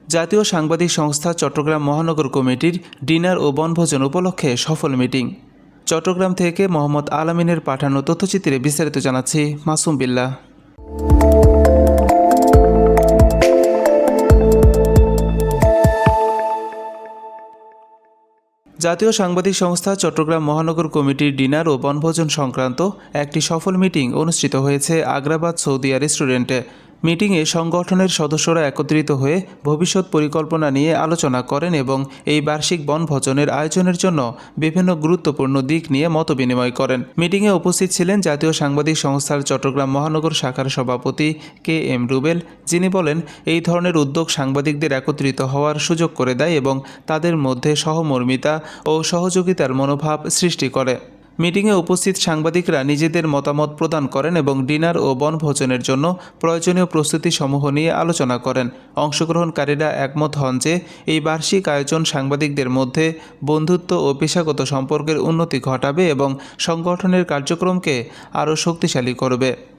জাতীয় সাংবাদিক সংস্থা চট্টগ্রাম মহানগর কমিটির ডিনার ও বনভোজন উপলক্ষে সফল মিটিং। চট্টগ্রাম থেকে মোহাম্মদ আল-আমিনের পাঠানো তথ্যচিত্রে বিস্তারিত জানাচ্ছি মাসুম বিল্লাহ। জাতীয় সাংবাদিক সংস্থা চট্টগ্রাম মহানগর কমিটির ডিনার ও বনভোজন সংক্রান্ত একটি সফল মিটিং অনুষ্ঠিত হয়েছে আগ্রাবাদ সৌদিয়া রেস্টুরেন্টে। মিটিংয়ে সংগঠনের সদস্যরা একত্রিত হয়ে ভবিষ্যৎ পরিকল্পনা নিয়ে আলোচনা করেন এবং এই বার্ষিক বনভোজনের আয়োজনের জন্য বিভিন্ন গুরুত্বপূর্ণ দিক নিয়ে মতবিনিময় করেন। মিটিংয়ে উপস্থিত ছিলেন জাতীয় সাংবাদিক সংস্থার চট্টগ্রাম মহানগর শাখার সভাপতি কে.এম. রুবেল, যিনি বলেন, এই ধরনের উদ্যোগ সাংবাদিকদের একত্রিত হওয়ার সুযোগ করে দেয় এবং তাদের মধ্যে সহমর্মিতা ও সহযোগিতার মনোভাব সৃষ্টি করে। মিটিংয়ে উপস্থিত সাংবাদিকরা নিজেদের মতামত প্রদান করেন এবং ডিনার ও বনভোজনের জন্য প্রয়োজনীয় প্রস্তুতি সমূহ নিয়ে আলোচনা করেন। অংশগ্রহণকারীরা একমত হন যে এই বার্ষিক আয়োজন সাংবাদিকদের মধ্যে বন্ধুত্ব ও পেশাগত সম্পর্কের উন্নতি ঘটাবে এবং সংগঠনের কার্যক্রমকে আরও শক্তিশালী করবে।